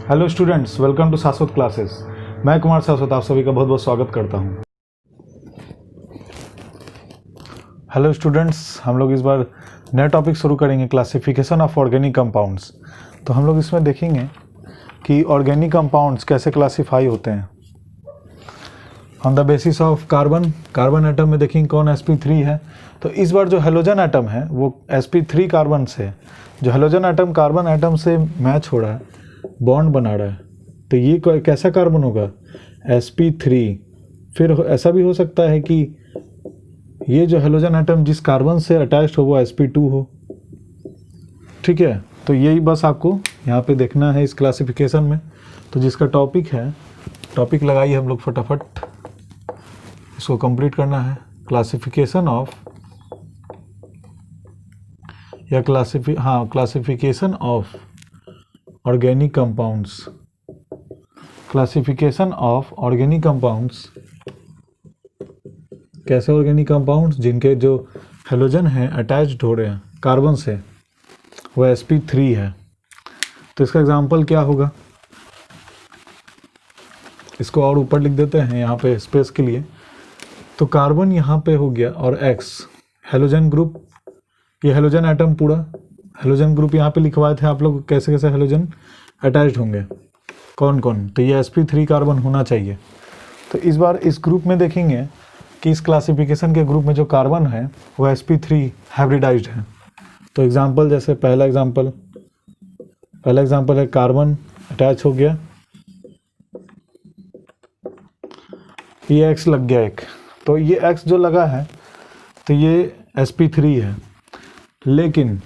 Hello students, welcome to शाश्वत classes. मैं कुमार शाश्वत आप सभी का बहुत बहुत स्वागत करता हूं। हेलो स्टूडेंट्स, हम लोग इस बार नया टॉपिक शुरू करेंगे, क्लासिफिकेशन ऑफ ऑर्गेनिक कंपाउंड्स। तो हम लोग इसमें देखेंगे कि ऑर्गेनिक कंपाउंड्स कैसे क्लासीफाई होते हैं on the basis of carbon atom में देखेंगे कौन sp3 है। तो इस बार जो हेलोजन एटम है वो sp3 कार्बन से, जो हेलोजन एटम कार्बन एटम से मैच हो रहा है, बॉन्ड बना रहा है, तो ये कैसा कार्बन होगा? sp3। फिर ऐसा भी हो सकता है कि ये जो हेलोजन एटम जिस कार्बन से अटैच्ड हो वो sp2 हो। ठीक है, तो यही बस आपको यहाँ पे देखना है इस क्लासिफिकेशन में। तो जिसका टॉपिक है, टॉपिक लगाइए हम लोग फटाफट, इसको कंप्लीट करना है। क्लासिफिकेशन ऑफ या classification of organic compounds. Classification of organic compounds, कैसे ऑर्गेनिक कंपाउंड्स जिनके जो हेलोजन हैं अटैच्ड हो रहे हैं कार्बन से, वो sp3 है। तो इसका एग्जांपल क्या होगा, इसको और ऊपर लिख देते हैं यहाँ पे स्पेस के लिए। तो कार्बन यहाँ पे हो गया और X हेलोजन ग्रुप, ये हेलोजन एटम पूरा हेलोजन ग्रुप यहाँ पे लिखवाए थे आप लोग, कैसे कैसे हेलोजन अटैच्ड होंगे, कौन कौन। तो ये sp3 कार्बन होना चाहिए। तो इस बार इस ग्रुप में देखेंगे कि इस क्लासिफिकेशन के ग्रुप में जो कार्बन है वो sp3 हाइब्रिडाइज्ड है। तो एग्जांपल, जैसे पहला एग्जांपल है कार्बन अटैच हो गया, ये X लग गया एक, तो ये X जो लगा है तो ये sp3 है। लेकिन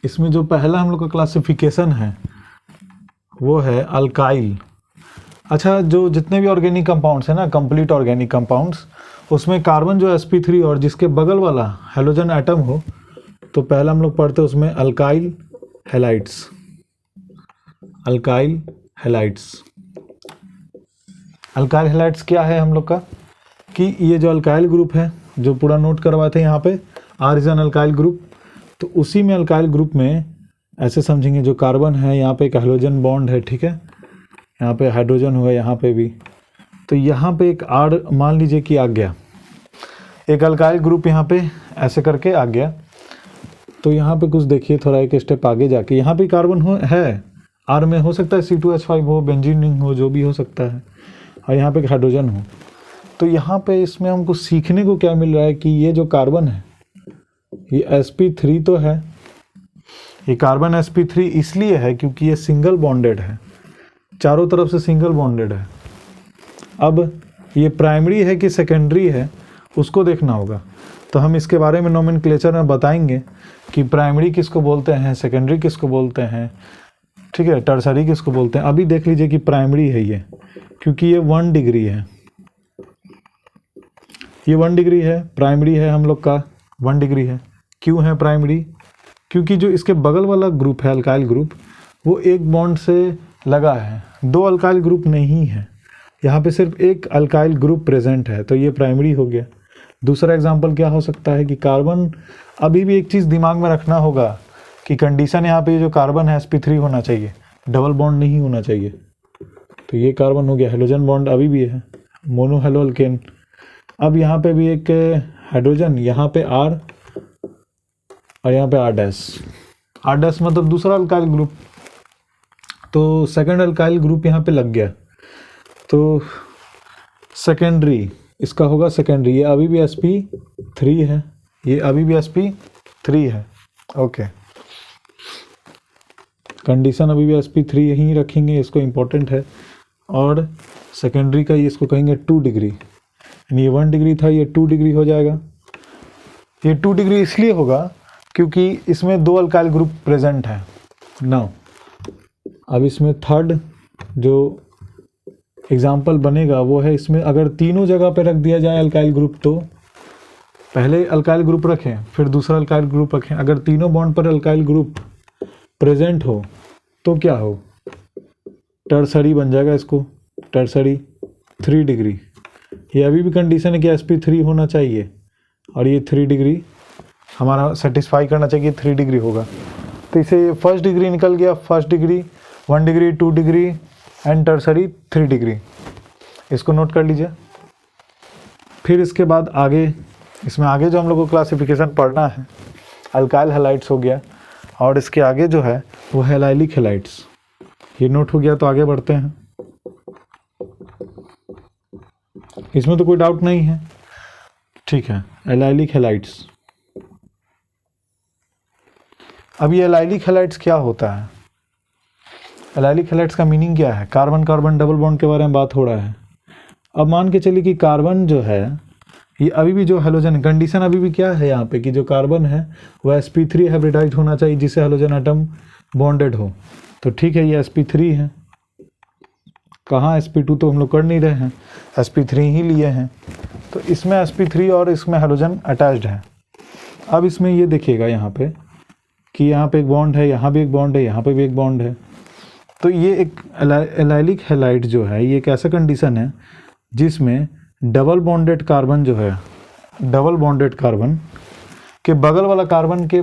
इसमें जो पहला हम लोग का क्लासिफिकेशन है वो है अल्काइल। अच्छा, जो जितने भी ऑर्गेनिक कंपाउंड्स हैं ना, कंप्लीट ऑर्गेनिक कंपाउंड्स, उसमें कार्बन जो sp3 और जिसके बगल वाला हेलोजन एटम हो, तो पहला हम लोग पढ़ते हैं उसमें alkyl halides. Alkyl halides, alkyl halides क्या है हम लोग का, कि ये जो अल्काइल ग्रुप है जो पूरा नोट करवाए थे यहाँ पे, R is an alkyl group. तो उसी में अल्काइल ग्रुप में ऐसे समझेंगे, जो कार्बन है यहाँ पे एक हाइड्रोजन बॉन्ड है, ठीक है, यहाँ पे हाइड्रोजन हुआ, यहाँ पे भी, तो यहाँ पे एक R मान लीजिए कि आ गया, एक अल्काइल ग्रुप यहाँ पे ऐसे करके आ गया। तो यहाँ पे कुछ देखिए, थोड़ा एक स्टेप आगे जाके यहाँ पे कार्बन है, R में हो सकता है C2H5 हो, बेंजीन रिंग हो, जो भी हो सकता है, और यहाँ पे एक हाइड्रोजन हो। तो यहाँ पे इसमें हमको सीखने को क्या मिल रहा है कि ये जो कार्बन है ये sp3 तो है, ये कार्बन sp3 इसलिए है क्योंकि ये सिंगल बॉन्डेड है, चारों तरफ से सिंगल बॉन्डेड है। अब ये प्राइमरी है कि सेकेंडरी है उसको देखना होगा। तो हम इसके बारे में नोमेनक्लेचर में बताएंगे कि प्राइमरी किसको बोलते हैं, सेकेंडरी किसको बोलते हैं, ठीक है, टर्सरी किसको बोलते हैं। अभी देख लीजिए कि प्राइमरी है ये, क्योंकि ये 1 डिग्री है, ये 1 डिग्री है, प्राइमरी है हम लोग का 1 डिग्री है। क्यों है प्राइमरी? क्योंकि जो इसके बगल वाला ग्रुप है अल्काइल ग्रुप, वो एक बॉन्ड से लगा है, 2 अल्काइल ग्रुप नहीं है, यहाँ पे सिर्फ एक अल्काइल ग्रुप प्रेजेंट है, तो ये प्राइमरी हो गया। दूसरा एग्जांपल क्या हो सकता है कि कार्बन, अभी भी एक चीज़ दिमाग में रखना होगा कि कंडीशन यहाँ पे जो कार्बन है sp3 होना चाहिए, डबल बॉन्ड नहीं होना चाहिए। तो ये कार्बन हो गया, हेलोजन बॉन्ड अभी भी है, मोनो हेलो अल्केन। अब यहाँ पे भी एक हाइड्रोजन, यहाँ पे R और यहाँ पे R' मतलब दूसरा अल्काइल ग्रुप, तो सेकंड अल्काइल ग्रुप यहाँ पे लग गया। तो सेकेंडरी इसका होगा सेकेंडरी, ये अभी भी sp3 है, ये अभी भी sp3 है, ओके। कंडीशन अभी भी sp3 यहीं रखेंगे, इसको इम्पोर्टेंट है। और सेकेंडरी का ये इसको कहेंगे 2 डिग्री, यानी ये 1 डिग्री था, ये 2 डिग्री हो जाएगा। ये 2 डिग्री इसलिए होगा क्योंकि इसमें 2 अल्काइल ग्रुप प्रेजेंट है। नाउ अब इसमें थर्ड जो एग्जाम्पल बनेगा वो है, इसमें अगर तीनों जगह पे रख दिया जाए अल्काइल ग्रुप, तो पहले अल्काइल ग्रुप रखें फिर दूसरा अल्काइल ग्रुप रखें, अगर तीनों बॉन्ड पर अल्काइल ग्रुप प्रेजेंट हो तो क्या हो, टर्सरी बन जाएगा, इसको टर्सरी 3 डिग्री। ये अभी भी कंडीशन है कि sp3 होना चाहिए, और ये 3 डिग्री हमारा सेटिस्फाई करना चाहिए, 3 डिग्री होगा। तो इसे फर्स्ट डिग्री निकल गया, first degree, 1 degree, 2 degree and tertiary 3 degree. इसको नोट कर लीजिए। फिर इसके बाद आगे, इसमें आगे जो हम लोग को क्लासिफिकेशन पढ़ना है, अल्काइल हैलाइड्स हो गया, और इसके आगे जो है वो है एलाइलिक हैलाइड्स। ये नोट हो गया, तो आगे बढ़ते हैं। इसमें तो कोई डाउट नहीं है, ठीक है। Allylic halides. अब ये एलाइलिक हैलाइड्स क्या होता है? एलाइलिक हैलाइड्स का मीनिंग क्या है? कार्बन कार्बन डबल बॉन्ड के बारे में बात हो रहा है। अब मान के चलिए कि कार्बन जो है, ये अभी भी जो हेलोजन कंडीशन अभी भी क्या है यहाँ पे, कि जो कार्बन है वो sp3 हाइब्रिडाइज्ड होना चाहिए, जिससे हेलोजन एटम बॉन्डेड हो। तो ठीक है, ये sp3 है। कहाँ sp2 तो हम लोग कर नहीं रहे हैं, sp3 ही लिए हैं। तो इसमें sp3 और इसमें हेलोजन अटैच्ड है। अब इसमें ये देखिएगा यहाँ पे कि यहाँ पे एक बॉन्ड है, यहाँ भी एक बॉन्ड है, यहाँ पे भी एक बॉन्ड है। तो ये एक एलाइलिक हैलाइड जो है, ये एक ऐसा कंडीशन है जिसमें डबल बॉन्डेड कार्बन जो है, डबल बॉन्डेड कार्बन के बगल वाला कार्बन के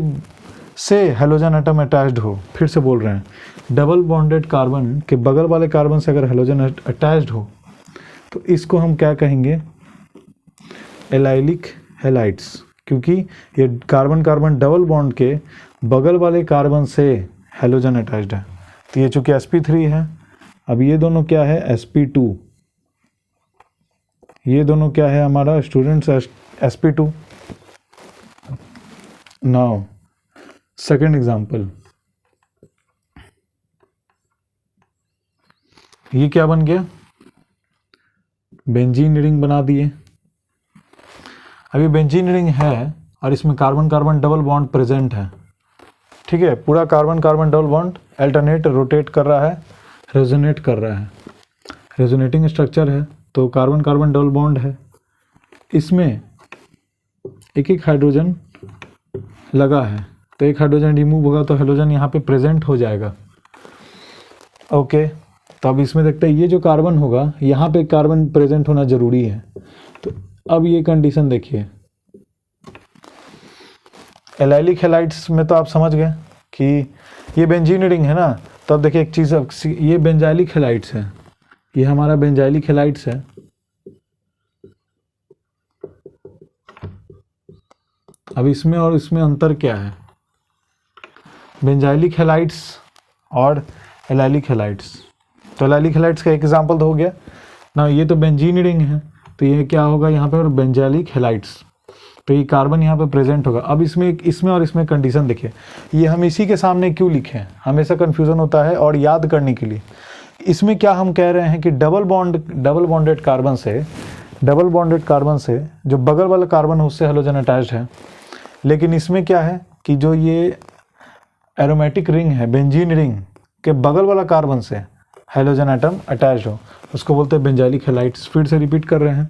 से हेलोजन एटम अटैच्ड हो। फिर से बोल रहे हैं, डबल बॉन्डेड कार्बन के बगल वाले कार्बन से अगर हेलोजन अटैच्ड हो तो इसको हम क्या कहेंगे? Allylic halides. क्योंकि ये कार्बन कार्बन डबल बॉन्ड के बगल वाले कार्बन से हेलोजन अटैच्ड है। तो ये चूंकि sp3 है, अब ये दोनों क्या है? sp2। ये दोनों क्या है हमारा students? sp2। Now second example, ये क्या बन गया? बेंजीन रिंग बना दिए। अब ये बेंजीन रिंग है और इसमें carbon carbon double bond present है, ठीक है। पूरा carbon carbon double bond alternate rotate कर रहा है, रेजोनेट कर रहा है, रेजोनेटिंग स्ट्रक्चर है। तो कार्बन कार्बन डबल बॉन्ड है, इसमें एक एक हाइड्रोजन लगा है। तो एक हाइड्रोजन रिमूव होगा तो हाइड्रोजन यहाँ पे प्रेजेंट हो जाएगा। ओके, तो अब इसमें देखते हैं, ये जो कार्बन होगा यहाँ पे कार्बन प्रेजेंट होना जरूरी है। तो अब ये कंडीशन देखिए, एलाइलिक हैलाइड्स में तो आप समझ गए कि ये बेंजीन रिंग है ना। तो अब देखिए एक चीज़, ये बेंजाइलिक हैलाइड्स है, ये हमारा बेंजाइलिक हैलाइड्स है। अब इसमें और इसमें अंतर क्या है? बेंजाइलिक हैलाइड्स और एलाइलिक हैलाइड्स। तो एलाइलिक हैलाइड्स का एक एग्जांपल तो हो गया ना, ये तो बेंजीन रिंग है, तो ये क्या होगा यहाँ पे? और बेंजाइलिक हैलाइड्स। तो ये कार्बन यहाँ पे प्रेजेंट होगा। अब इसमें और इसमें कंडीशन देखिए, ये हम इसी के सामने क्यों लिखे हैं? हमेशा कन्फ्यूज़न होता है, और याद करने के लिए इसमें क्या हम कह रहे हैं कि डबल बॉन्डेड कार्बन से जो बगल वाला कार्बन है उससे हेलोजन अटैच्ड है। लेकिन इसमें क्या है कि जो ये एरोमेटिक रिंग है, बेंजीन रिंग के बगल वाला कार्बन से हेलोजन एटम अटैच हो, उसको बोलते हैं बेंजाइलिक हैलाइड्स। फिर से रिपीट कर रहे हैं,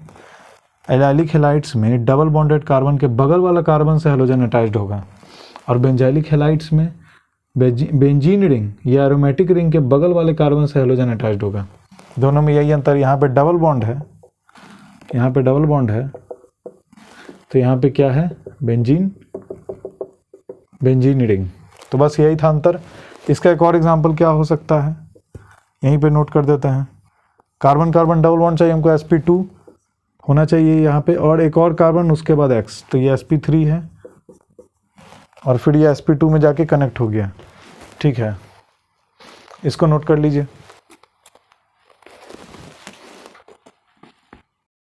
एलाइलिक हैलाइड्स में डबल बॉन्डेड कार्बन के बगल वाला कार्बन से हेलोजन अटैच्ड होगा, और बेंजाइलिक हैलाइड्स में बेंजीन रिंग या एरोमेटिक रिंग के बगल वाले कार्बन से हेलोजन अटैच्ड होगा। दोनों में यही अंतर, यहाँ पे डबल बॉन्ड है, यहाँ पे डबल बॉन्ड है, तो यहाँ पे क्या है? Benzene ring. तो बस यही था अंतर। इसका एक और एग्जांपल क्या हो सकता है, यहीं पे नोट कर देते हैं। कार्बन कार्बन डबल बॉन्ड चाहिए हमको, sp2 होना चाहिए यहाँ पे, और एक और कार्बन उसके बाद X, तो ये sp3 है, और फिर ये sp2 में जाके कनेक्ट हो गया, ठीक है। इसको नोट कर लीजिए।